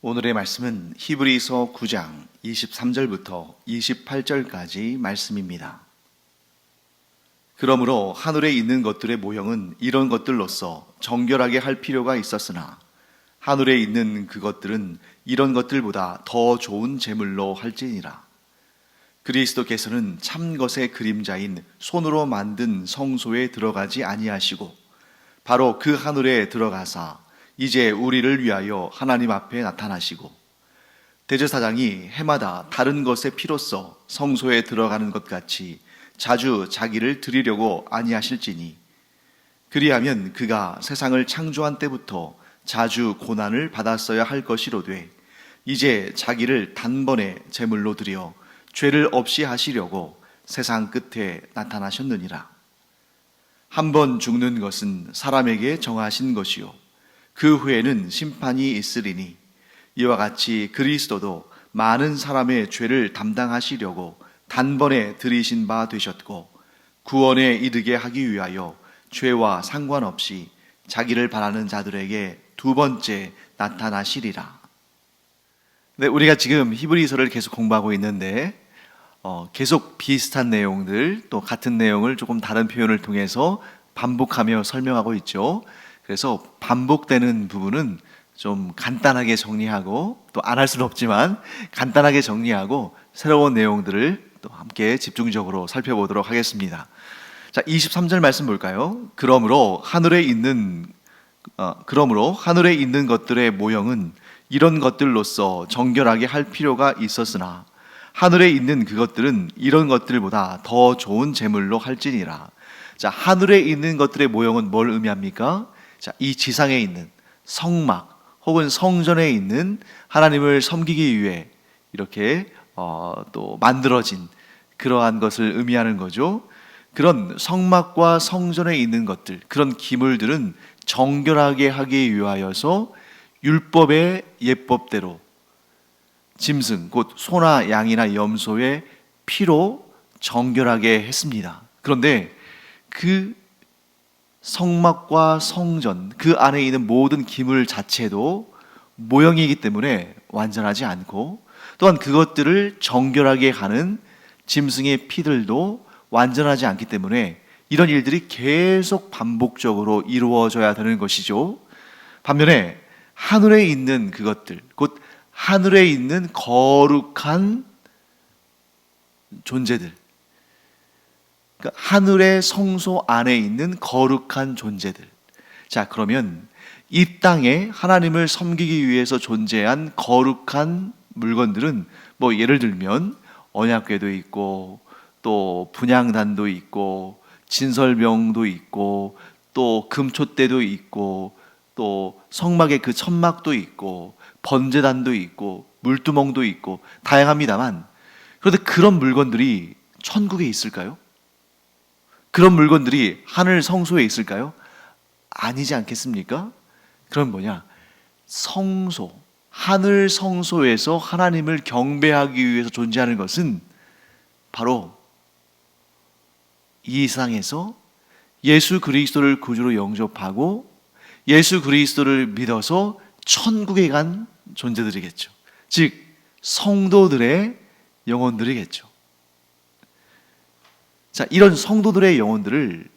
오늘의 말씀은 히브리서 9장 23절부터 28절까지 말씀입니다. 그러므로 하늘에 있는 것들의 모형은 이런 것들로서 정결하게 할 필요가 있었으나 하늘에 있는 그것들은 이런 것들보다 더 좋은 제물로 할지니라. 그리스도께서는 참 것의 그림자인 손으로 만든 성소에 들어가지 아니하시고 바로 그 하늘에 들어가사 이제 우리를 위하여 하나님 앞에 나타나시고 대제사장이 해마다 다른 것의 피로써 성소에 들어가는 것 같이 자주 자기를 드리려고 아니하실지니 그리하면 그가 세상을 창조한 때부터 자주 고난을 받았어야 할 것이로되 이제 자기를 단번에 제물로 드려 죄를 없이 하시려고 세상 끝에 나타나셨느니라. 한 번 죽는 것은 사람에게 정하신 것이요 그 후에는 심판이 있으리니 이와 같이 그리스도도 많은 사람의 죄를 담당하시려고 단번에 들이신 바 되셨고 구원에 이르게 하기 위하여 죄와 상관없이 자기를 바라는 자들에게 두 번째 나타나시리라. 네, 우리가 지금 히브리서를 계속 공부하고 있는데 계속 비슷한 내용들 또 같은 내용을 조금 다른 표현을 통해서 반복하며 설명하고 있죠. 그래서 반복되는 부분은 좀 간단하게 정리하고 또 안 할 수는 없지만 간단하게 정리하고 새로운 내용들을 또 함께 집중적으로 살펴보도록 하겠습니다. 자, 23절 말씀 볼까요? 그러므로 하늘에 있는 것들의 모형은 이런 것들로서 정결하게 할 필요가 있었으나 하늘에 있는 그것들은 이런 것들보다 더 좋은 제물로 할지니라. 자, 하늘에 있는 것들의 모형은 뭘 의미합니까? 자, 이 지상에 있는 성막 혹은 성전에 있는 하나님을 섬기기 위해 이렇게 또 만들어진 그러한 것을 의미하는 거죠. 그런 성막과 성전에 있는 것들, 그런 기물들은 정결하게 하기 위하여서 율법의 예법대로 짐승, 곧 소나 양이나 염소의 피로 정결하게 했습니다. 그런데 그 성막과 성전, 그 안에 있는 모든 기물 자체도 모형이기 때문에 완전하지 않고 또한 그것들을 정결하게 하는 짐승의 피들도 완전하지 않기 때문에 이런 일들이 계속 반복적으로 이루어져야 되는 것이죠. 반면에 하늘에 있는 그것들, 곧 하늘에 있는 거룩한 존재들, 그러니까 하늘의 성소 안에 있는 거룩한 존재들. 자, 그러면 이 땅에 하나님을 섬기기 위해서 존재한 거룩한 물건들은 뭐 예를 들면 언약궤도 있고 또 분향단도 있고 진설병도 있고 또 금촛대도 있고 또 성막의 그 천막도 있고 번제단도 있고 물두멍도 있고 다양합니다만, 그런데 그런 물건들이 천국에 있을까요? 그런 물건들이 하늘 성소에 있을까요? 아니지 않겠습니까? 그럼 뭐냐? 성소, 하늘 성소에서 하나님을 경배하기 위해서 존재하는 것은 바로 이 세상에서 예수 그리스도를 구주로 영접하고 예수 그리스도를 믿어서 천국에 간 존재들이겠죠. 즉 성도들의 영혼들이겠죠. 자, 이런 성도들의 영혼들을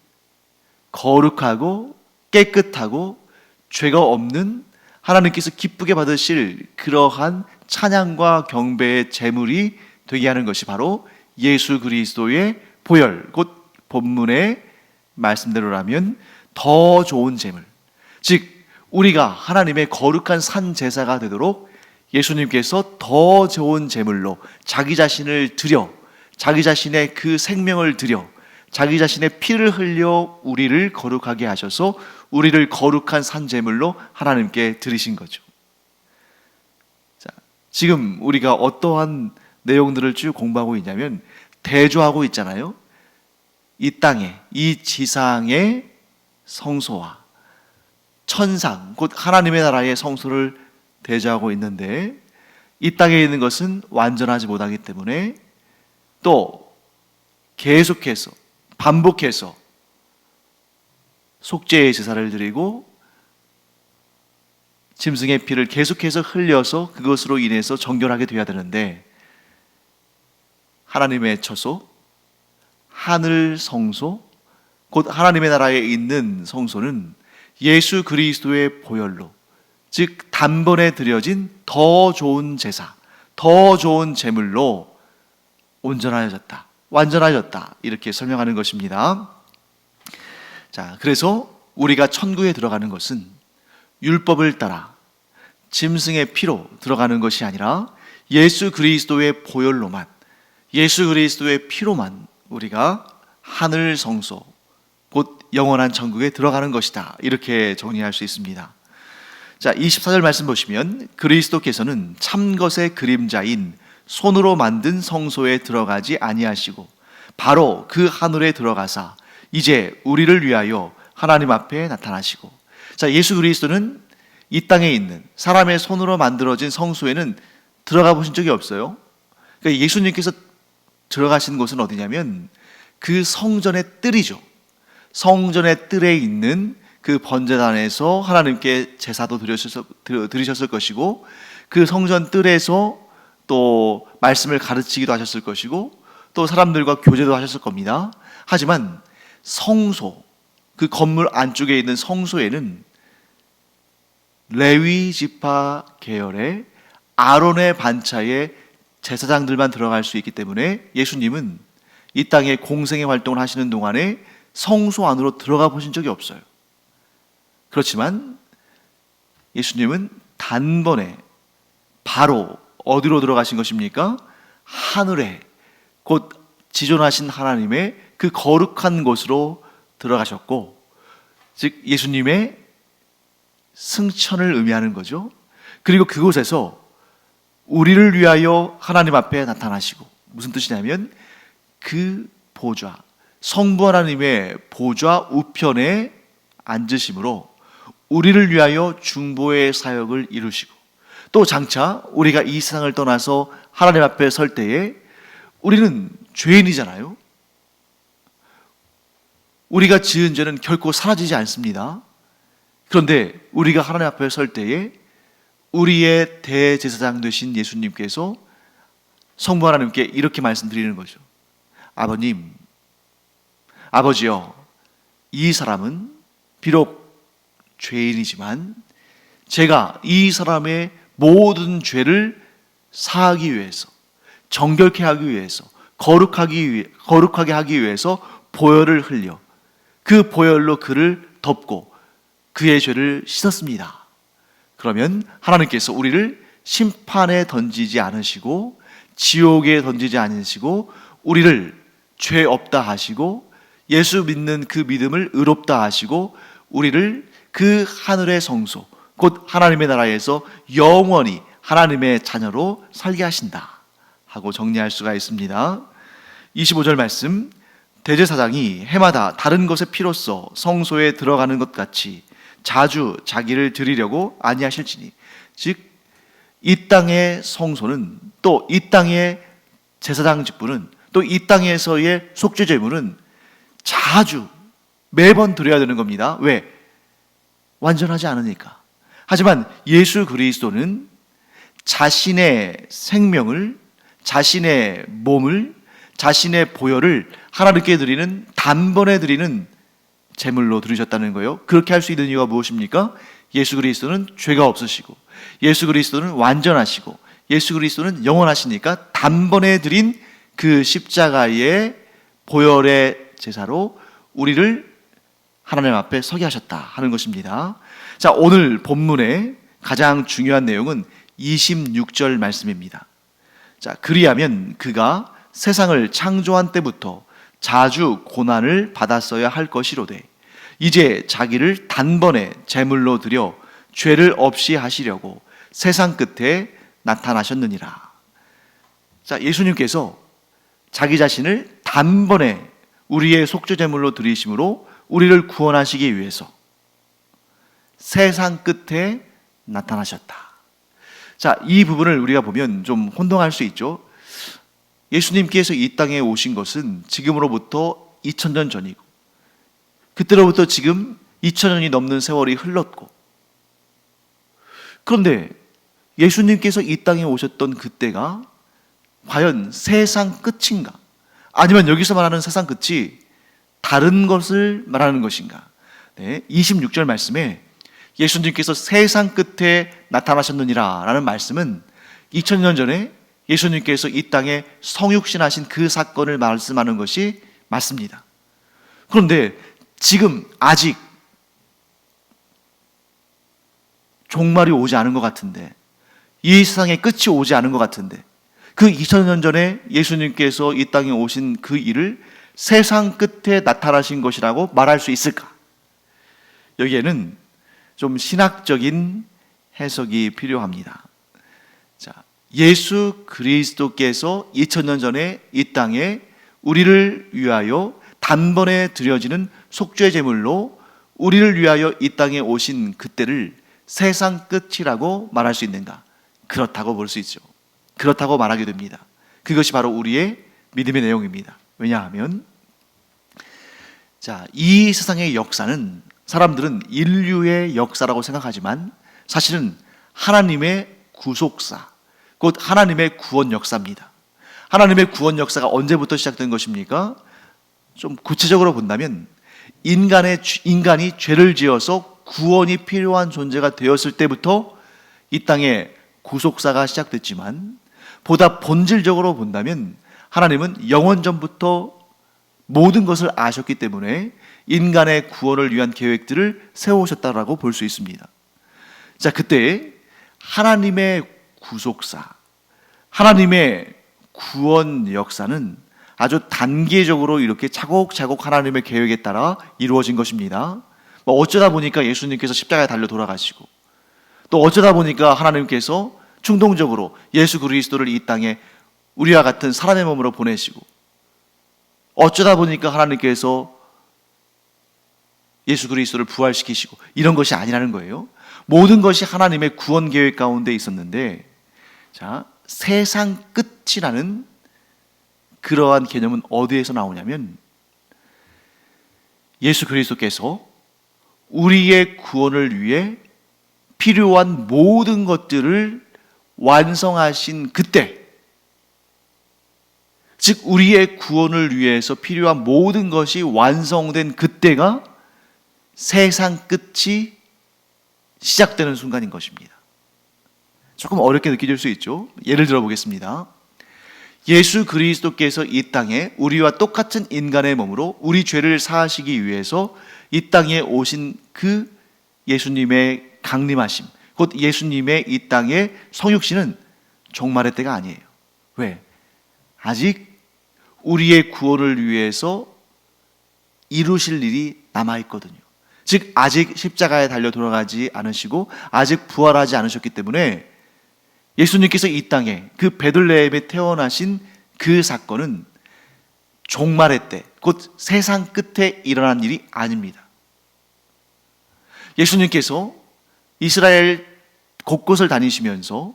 거룩하고 깨끗하고 죄가 없는 하나님께서 기쁘게 받으실 그러한 찬양과 경배의 제물이 되게 하는 것이 바로 예수 그리스도의 보혈, 곧 본문의 말씀대로라면 더 좋은 제물, 즉 우리가 하나님의 거룩한 산 제사가 되도록 예수님께서 더 좋은 제물로 자기 자신을 드려, 자기 자신의 그 생명을 드려, 자기 자신의 피를 흘려 우리를 거룩하게 하셔서 우리를 거룩한 산제물로 하나님께 드리신 거죠. 자, 지금 우리가 어떠한 내용들을 쭉 공부하고 있냐면 대조하고 있잖아요. 이 땅에, 이 지상의 성소와 천상, 곧 하나님의 나라의 성소를 대조하고 있는데 이 땅에 있는 것은 완전하지 못하기 때문에 또 계속해서 반복해서 속죄의 제사를 드리고 짐승의 피를 계속해서 흘려서 그것으로 인해서 정결하게 되어야 되는데, 하나님의 처소, 하늘 성소, 곧 하나님의 나라에 있는 성소는 예수 그리스도의 보혈로, 즉 단번에 드려진 더 좋은 제사, 더 좋은 제물로 온전하여졌다, 완전하여졌다, 이렇게 설명하는 것입니다. 자, 그래서 우리가 천국에 들어가는 것은 율법을 따라 짐승의 피로 들어가는 것이 아니라 예수 그리스도의 보혈로만, 예수 그리스도의 피로만 우리가 하늘 성소, 곧 영원한 천국에 들어가는 것이다, 이렇게 정리할 수 있습니다. 자, 24절 말씀 보시면 그리스도께서는 참것의 그림자인 손으로 만든 성소에 들어가지 아니하시고 바로 그 하늘에 들어가사 이제 우리를 위하여 하나님 앞에 나타나시고. 자, 예수 그리스도는 이 땅에 있는 사람의 손으로 만들어진 성소에는 들어가 보신 적이 없어요. 그러니까 예수님께서 들어가신 곳은 어디냐면 그 성전의 뜰이죠. 성전의 뜰에 있는 그 번제단에서 하나님께 제사도 드리셨을 것이고, 그 성전 뜰에서 또 말씀을 가르치기도 하셨을 것이고, 또 사람들과 교제도 하셨을 겁니다. 하지만 성소, 그 건물 안쪽에 있는 성소에는 레위 지파 계열의 아론의 반차의 제사장들만 들어갈 수 있기 때문에 예수님은 이 땅에 공생의 활동을 하시는 동안에 성소 안으로 들어가 보신 적이 없어요. 그렇지만 예수님은 단번에 바로 어디로 들어가신 것입니까? 하늘에, 곧 지존하신 하나님의 그 거룩한 곳으로 들어가셨고, 즉 예수님의 승천을 의미하는 거죠. 그리고 그곳에서 우리를 위하여 하나님 앞에 나타나시고, 무슨 뜻이냐면 그 보좌, 성부 하나님의 보좌 우편에 앉으심으로 우리를 위하여 중보의 사역을 이루시고, 또 장차 우리가 이 세상을 떠나서 하나님 앞에 설 때에 우리는 죄인이잖아요. 우리가 지은 죄는 결코 사라지지 않습니다. 그런데 우리가 하나님 앞에 설 때에 우리의 대제사장 되신 예수님께서 성부 하나님께 이렇게 말씀드리는 거죠. 아버님, 아버지여, 이 사람은 비록 죄인이지만 제가 이 사람의 모든 죄를 사하기 위해서, 정결케 하기 위해서, 거룩하게 하기 위해서 보혈을 흘려 그 보혈로 그를 덮고 그의 죄를 씻었습니다. 그러면 하나님께서 우리를 심판에 던지지 않으시고 지옥에 던지지 않으시고 우리를 죄 없다 하시고 예수 믿는 그 믿음을 의롭다 하시고 우리를 그 하늘의 성소, 곧 하나님의 나라에서 영원히 하나님의 자녀로 살게 하신다 하고 정리할 수가 있습니다. 25절 말씀, 대제사장이 해마다 다른 것의 피로써 성소에 들어가는 것 같이 자주 자기를 드리려고 아니하실지니, 즉 이 땅의 성소는, 또 이 땅의 제사장 직분은, 또 이 땅에서의 속죄 제물은 자주 매번 드려야 되는 겁니다. 왜? 완전하지 않으니까. 하지만 예수 그리스도는 자신의 생명을, 자신의 몸을, 자신의 보혈을 하나님께 드리는, 단번에 드리는 제물로 드리셨다는 거예요. 그렇게 할 수 있는 이유가 무엇입니까? 예수 그리스도는 죄가 없으시고, 예수 그리스도는 완전하시고, 예수 그리스도는 영원하시니까 단번에 드린 그 십자가의 보혈의 제사로 우리를 하나님 앞에 서게 하셨다 하는 것입니다. 자, 오늘 본문의 가장 중요한 내용은 26절 말씀입니다. 자, 그리하면 그가 세상을 창조한 때부터 자주 고난을 받았어야 할 것이로되 이제 자기를 단번에 제물로 드려 죄를 없이 하시려고 세상 끝에 나타나셨느니라. 자, 예수님께서 자기 자신을 단번에 우리의 속죄 제물로 드리심으로 우리를 구원하시기 위해서 세상 끝에 나타나셨다. 자, 이 부분을 우리가 보면 좀 혼동할 수 있죠. 예수님께서 이 땅에 오신 것은 지금으로부터 2000년 전이고, 그때로부터 지금 2000년이 넘는 세월이 흘렀고, 그런데 예수님께서 이 땅에 오셨던 그때가 과연 세상 끝인가? 아니면 여기서 말하는 세상 끝이 다른 것을 말하는 것인가? 네, 26절 말씀에 예수님께서 세상 끝에 나타나셨느니라 라는 말씀은 2000년 전에 예수님께서 이 땅에 성육신하신 그 사건을 말씀하는 것이 맞습니다. 그런데 지금 아직 종말이 오지 않은 것 같은데, 이 세상의 끝이 오지 않은 것 같은데, 그 2000년 전에 예수님께서 이 땅에 오신 그 일을 세상 끝에 나타나신 것이라고 말할 수 있을까? 여기에는 좀 신학적인 해석이 필요합니다. 자, 예수 그리스도께서 2000년 전에 이 땅에 우리를 위하여 단번에 드려지는 속죄 제물로 우리를 위하여 이 땅에 오신 그때를 세상 끝이라고 말할 수 있는가? 그렇다고 볼 수 있죠. 그렇다고 말하게 됩니다. 그것이 바로 우리의 믿음의 내용입니다. 왜냐하면 이 세상의 역사는 사람들은 인류의 역사라고 생각하지만 사실은 하나님의 구속사, 곧 하나님의 구원 역사입니다. 하나님의 구원 역사가 언제부터 시작된 것입니까? 좀 구체적으로 본다면 인간이 죄를 지어서 구원이 필요한 존재가 되었을 때부터 이 땅에 구속사가 시작됐지만, 보다 본질적으로 본다면 하나님은 영원전부터 모든 것을 아셨기 때문에 인간의 구원을 위한 계획들을 세우셨다라고 볼 수 있습니다. 자, 그때 하나님의 구속사, 하나님의 구원 역사는 아주 단계적으로 이렇게 차곡차곡 하나님의 계획에 따라 이루어진 것입니다. 어쩌다 보니까 예수님께서 십자가에 달려 돌아가시고, 또 어쩌다 보니까 하나님께서 충동적으로 예수 그리스도를 이 땅에 우리와 같은 사람의 몸으로 보내시고, 어쩌다 보니까 하나님께서 예수 그리스도를 부활시키시고, 이런 것이 아니라는 거예요. 모든 것이 하나님의 구원 계획 가운데 있었는데, 자, 세상 끝이라는 그러한 개념은 어디에서 나오냐면 예수 그리스도께서 우리의 구원을 위해 필요한 모든 것들을 완성하신 그때, 즉 우리의 구원을 위해서 필요한 모든 것이 완성된 그때가 세상 끝이 시작되는 순간인 것입니다. 조금 어렵게 느껴질 수 있죠. 예를 들어 보겠습니다. 예수 그리스도께서 이 땅에 우리와 똑같은 인간의 몸으로 우리 죄를 사하시기 위해서 이 땅에 오신 그 예수님의 강림하심, 곧 예수님의 이 땅의 성육신은 종말의 때가 아니에요. 왜? 아직 우리의 구원을 위해서 이루실 일이 남아있거든요. 즉 아직 십자가에 달려 돌아가지 않으시고 아직 부활하지 않으셨기 때문에 예수님께서 이 땅에 그 베들레헴에 태어나신 그 사건은 종말의 때, 곧 세상 끝에 일어난 일이 아닙니다. 예수님께서 이스라엘 곳곳을 다니시면서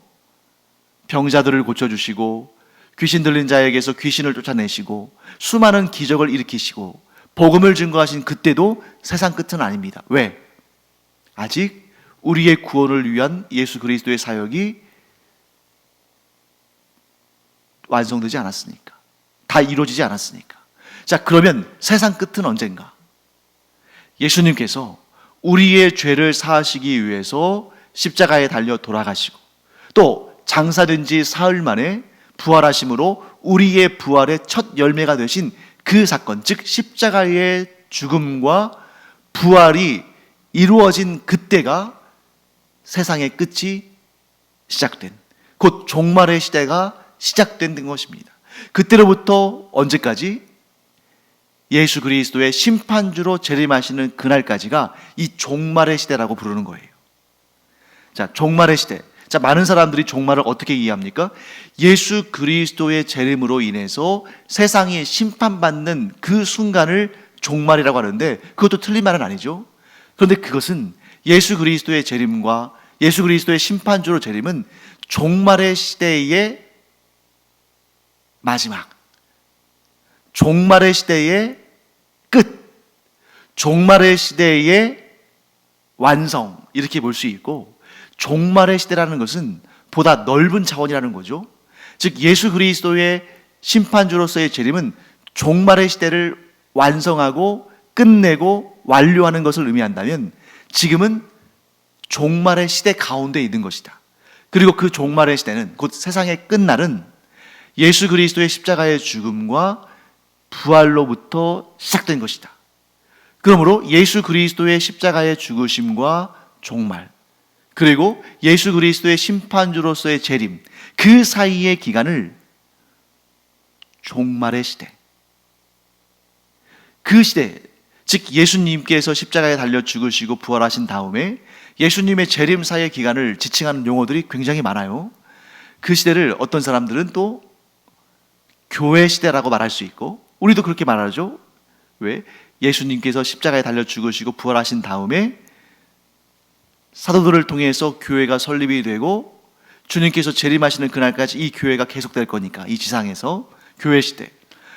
병자들을 고쳐주시고 귀신 들린 자에게서 귀신을 쫓아내시고 수많은 기적을 일으키시고 복음을 증거하신 그때도 세상 끝은 아닙니다. 왜? 아직 우리의 구원을 위한 예수 그리스도의 사역이 완성되지 않았으니까, 다 이루어지지 않았으니까. 자, 그러면 세상 끝은 언젠가? 예수님께서 우리의 죄를 사하시기 위해서 십자가에 달려 돌아가시고 또 장사된 지 사흘 만에 부활하심으로 우리의 부활의 첫 열매가 되신 그 사건, 즉 십자가의 죽음과 부활이 이루어진 그때가 세상의 끝이 시작된, 곧 종말의 시대가 시작된 것입니다. 그때로부터 언제까지? 예수 그리스도의 심판주로 재림하시는 그날까지가 이 종말의 시대라고 부르는 거예요. 자, 종말의 시대. 자, 많은 사람들이 종말을 어떻게 이해합니까? 예수 그리스도의 재림으로 인해서 세상이 심판받는 그 순간을 종말이라고 하는데 그것도 틀린 말은 아니죠. 그런데 그것은 예수 그리스도의 재림과 예수 그리스도의 심판주로 재림은 종말의 시대의 마지막, 종말의 시대의 끝, 종말의 시대의 완성, 이렇게 볼 수 있고, 종말의 시대라는 것은 보다 넓은 차원이라는 거죠. 즉 예수 그리스도의 심판주로서의 재림은 종말의 시대를 완성하고 끝내고 완료하는 것을 의미한다면, 지금은 종말의 시대 가운데 있는 것이다. 그리고 그 종말의 시대는, 곧 세상의 끝날은 예수 그리스도의 십자가의 죽음과 부활로부터 시작된 것이다. 그러므로 예수 그리스도의 십자가의 죽으심과 종말, 그리고 예수 그리스도의 심판주로서의 재림, 그 사이의 기간을 종말의 시대, 그 시대, 즉 예수님께서 십자가에 달려 죽으시고 부활하신 다음에 예수님의 재림 사이의 기간을 지칭하는 용어들이 굉장히 많아요. 그 시대를 어떤 사람들은 또 교회 시대라고 말할 수 있고, 우리도 그렇게 말하죠. 왜? 예수님께서 십자가에 달려 죽으시고 부활하신 다음에 사도들을 통해서 교회가 설립이 되고 주님께서 재림하시는 그날까지 이 교회가 계속될 거니까, 이 지상에서 교회 시대.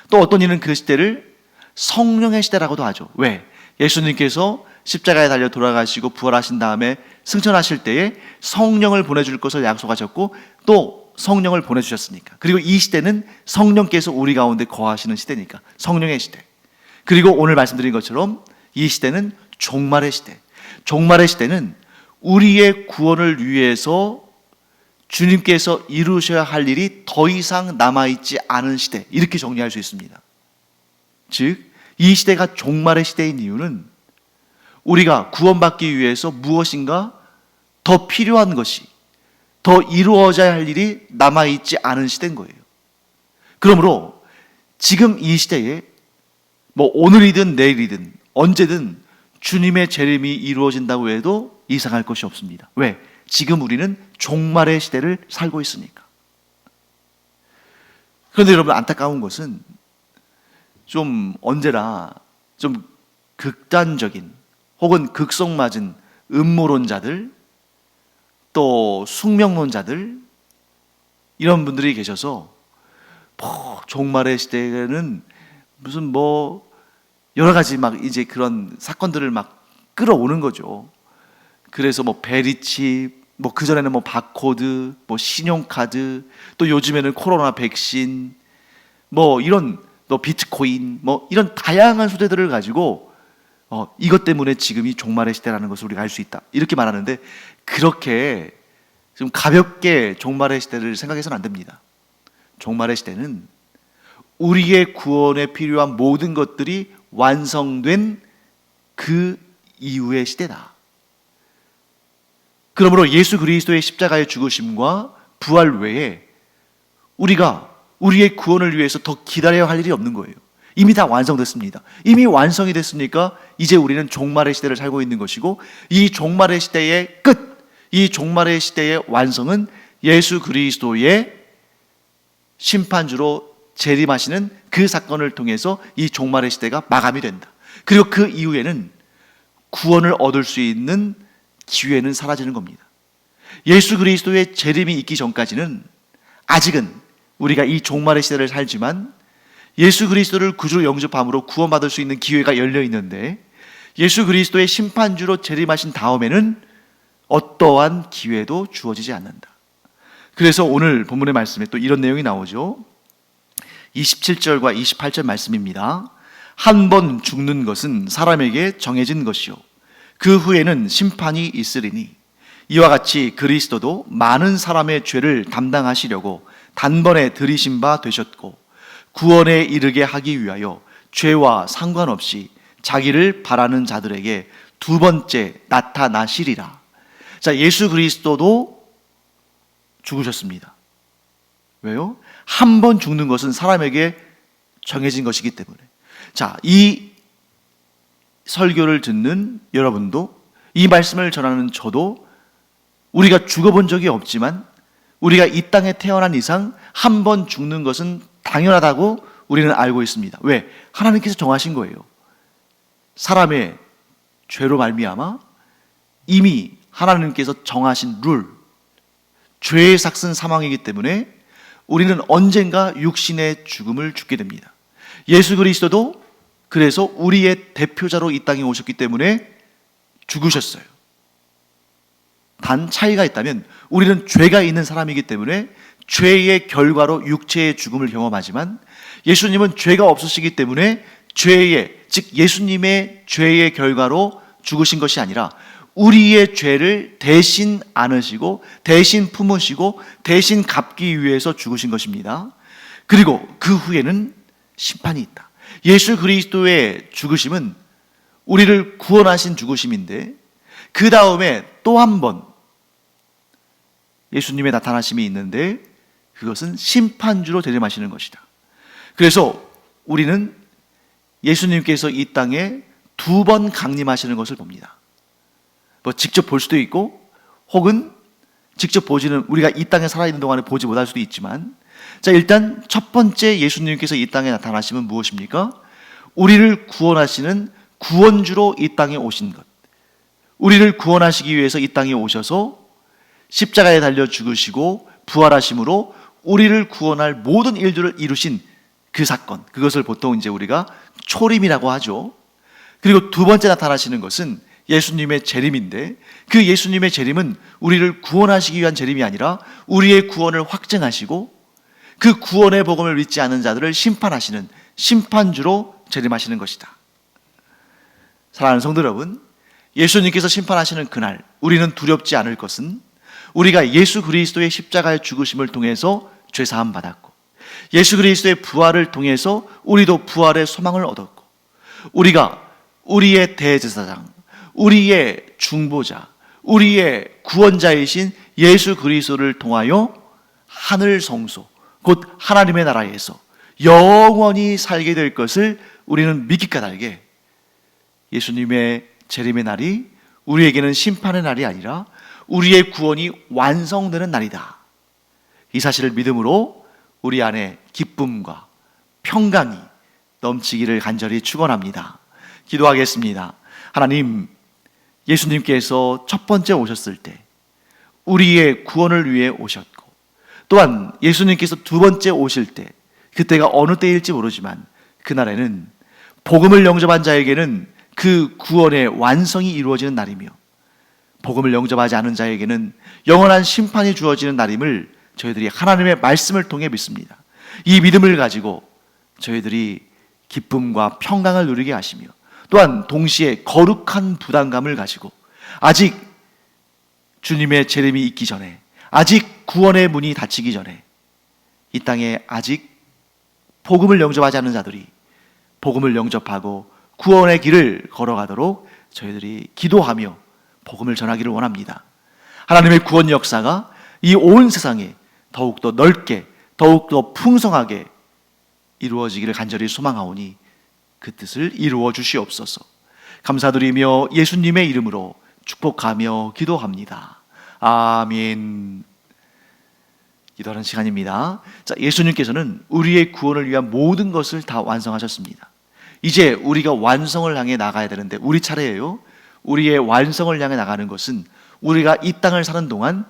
또 어떤 이는 그 시대를 성령의 시대라고도 하죠. 왜? 예수님께서 십자가에 달려 돌아가시고 부활하신 다음에 승천하실 때에 성령을 보내줄 것을 약속하셨고 또 성령을 보내주셨으니까. 그리고 이 시대는 성령께서 우리 가운데 거하시는 시대니까 성령의 시대. 그리고 오늘 말씀드린 것처럼 이 시대는 종말의 시대. 종말의 시대는 우리의 구원을 위해서 주님께서 이루셔야 할 일이 더 이상 남아있지 않은 시대, 이렇게 정리할 수 있습니다. 즉 이 시대가 종말의 시대인 이유는 우리가 구원받기 위해서 무엇인가 더 필요한 것이, 더 이루어져야 할 일이 남아있지 않은 시대인 거예요. 그러므로 지금 이 시대에 오늘이든 내일이든 언제든 주님의 재림이 이루어진다고 해도 이상할 것이 없습니다. 왜? 지금 우리는 종말의 시대를 살고 있으니까. 그런데 여러분, 안타까운 것은 좀 언제나 좀 극단적인 혹은 극성맞은 음모론자들, 또 숙명론자들, 이런 분들이 계셔서 종말의 시대에는 무슨 여러 가지 이제 그런 사건들을 끌어오는 거죠. 그래서 베리칩, 그전에는 바코드, 신용카드, 또 요즘에는 코로나 백신, 이런 비트코인, 이런 다양한 소재들을 가지고 이것 때문에 지금이 종말의 시대라는 것을 우리가 알 수 있다, 이렇게 말하는데, 그렇게 좀 가볍게 종말의 시대를 생각해서는 안 됩니다. 종말의 시대는 우리의 구원에 필요한 모든 것들이 완성된 그 이후의 시대다. 그러므로 예수 그리스도의 십자가의 죽으심과 부활 외에 우리가 우리의 구원을 위해서 더 기다려야 할 일이 없는 거예요. 이미 다 완성됐습니다. 이미 완성이 됐으니까 이제 우리는 종말의 시대를 살고 있는 것이고, 이 종말의 시대의 끝, 이 종말의 시대의 완성은 예수 그리스도의 심판주로 재림하시는 그 사건을 통해서 이 종말의 시대가 마감이 된다. 그리고 그 이후에는 구원을 얻을 수 있는 기회는 사라지는 겁니다. 예수 그리스도의 재림이 있기 전까지는 아직은 우리가 이 종말의 시대를 살지만 예수 그리스도를 구주로 영접함으로 구원받을 수 있는 기회가 열려 있는데, 예수 그리스도의 심판주로 재림하신 다음에는 어떠한 기회도 주어지지 않는다. 그래서 오늘 본문의 말씀에 또 이런 내용이 나오죠. 27절과 28절 말씀입니다. 한 번 죽는 것은 사람에게 정해진 것이요 그 후에는 심판이 있으리니, 이와 같이 그리스도도 많은 사람의 죄를 담당하시려고 단번에 들이신 바 되셨고, 구원에 이르게 하기 위하여 죄와 상관없이 자기를 바라는 자들에게 두 번째 나타나시리라. 자, 예수 그리스도도 죽으셨습니다. 왜요? 한 번 죽는 것은 사람에게 정해진 것이기 때문에. 자, 이 설교를 듣는 여러분도, 이 말씀을 전하는 저도 우리가 죽어본 적이 없지만 우리가 이 땅에 태어난 이상 한 번 죽는 것은 당연하다고 우리는 알고 있습니다. 왜? 하나님께서 정하신 거예요. 사람의 죄로 말미암아 이미 하나님께서 정하신 룰, 죄의 삭은 사망이기 때문에 우리는 언젠가 육신의 죽음을 죽게 됩니다. 예수 그리스도도 그래서 우리의 대표자로 이 땅에 오셨기 때문에 죽으셨어요. 단 차이가 있다면 우리는 죄가 있는 사람이기 때문에 죄의 결과로 육체의 죽음을 경험하지만 예수님은 죄가 없으시기 때문에 즉 예수님의 죄의 결과로 죽으신 것이 아니라 우리의 죄를 대신 안으시고 대신 품으시고 대신 갚기 위해서 죽으신 것입니다. 그리고 그 후에는 심판이 있다. 예수 그리스도의 죽으심은 우리를 구원하신 죽으심인데 그 다음에 또 한 번 예수님의 나타나심이 있는데 그것은 심판주로 재림하시는 것이다. 그래서 우리는 예수님께서 이 땅에 2번 강림하시는 것을 봅니다. 직접 볼 수도 있고 혹은 직접 보지는 우리가 이 땅에 살아있는 동안에 보지 못할 수도 있지만, 자, 일단 첫 번째 예수님께서 이 땅에 나타나시면 무엇입니까? 우리를 구원하시는 구원주로 이 땅에 오신 것. 우리를 구원하시기 위해서 이 땅에 오셔서 십자가에 달려 죽으시고 부활하심으로 우리를 구원할 모든 일들을 이루신 그 사건, 그것을 보통 이제 우리가 초림이라고 하죠. 그리고 두 번째 나타나시는 것은 예수님의 재림인데, 그 예수님의 재림은 우리를 구원하시기 위한 재림이 아니라 우리의 구원을 확증하시고 그 구원의 복음을 믿지 않는 자들을 심판하시는 심판주로 재림하시는 것이다. 사랑하는 성도 여러분, 예수님께서 심판하시는 그날 우리는 두렵지 않을 것은 우리가 예수 그리스도의 십자가의 죽으심을 통해서 죄사함 받았고 예수 그리스도의 부활을 통해서 우리도 부활의 소망을 얻었고 우리가 우리의 대제사장, 우리의 중보자, 우리의 구원자이신 예수 그리스도를 통하여 하늘 성소, 곧 하나님의 나라에서 영원히 살게 될 것을 우리는 믿기 까닭에 예수님의 재림의 날이 우리에게는 심판의 날이 아니라 우리의 구원이 완성되는 날이다. 이 사실을 믿음으로 우리 안에 기쁨과 평강이 넘치기를 간절히 축원합니다. 기도하겠습니다. 하나님, 예수님께서 첫 번째 오셨을 때 우리의 구원을 위해 오셨고, 또한 예수님께서 두 번째 오실 때, 그때가 어느 때일지 모르지만 그날에는 복음을 영접한 자에게는 그 구원의 완성이 이루어지는 날이며 복음을 영접하지 않은 자에게는 영원한 심판이 주어지는 날임을 저희들이 하나님의 말씀을 통해 믿습니다. 이 믿음을 가지고 저희들이 기쁨과 평강을 누리게 하시며 또한 동시에 거룩한 부담감을 가지고 아직 주님의 재림이 있기 전에, 아직 구원의 문이 닫히기 전에 이 땅에 아직 복음을 영접하지 않는 자들이 복음을 영접하고 구원의 길을 걸어가도록 저희들이 기도하며 복음을 전하기를 원합니다. 하나님의 구원 역사가 이 온 세상에 더욱더 넓게, 더욱더 풍성하게 이루어지기를 간절히 소망하오니 그 뜻을 이루어 주시옵소서. 감사드리며 예수님의 이름으로 축복하며 기도합니다. 아멘. 기도하는 시간입니다. 자, 예수님께서는 우리의 구원을 위한 모든 것을 다 완성하셨습니다. 이제 우리가 완성을 향해 나가야 되는데 우리 차례예요. 우리의 완성을 향해 나가는 것은 우리가 이 땅을 사는 동안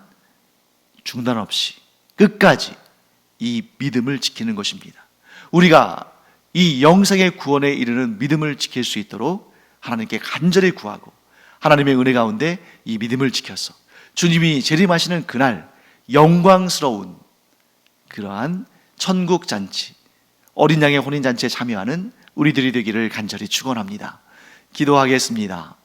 중단 없이 끝까지 이 믿음을 지키는 것입니다. 우리가 이 영생의 구원에 이르는 믿음을 지킬 수 있도록 하나님께 간절히 구하고 하나님의 은혜 가운데 이 믿음을 지켜서 주님이 재림하시는 그날 영광스러운 그러한 천국 잔치, 어린 양의 혼인 잔치에 참여하는 우리들이 되기를 간절히 축원합니다. 기도하겠습니다.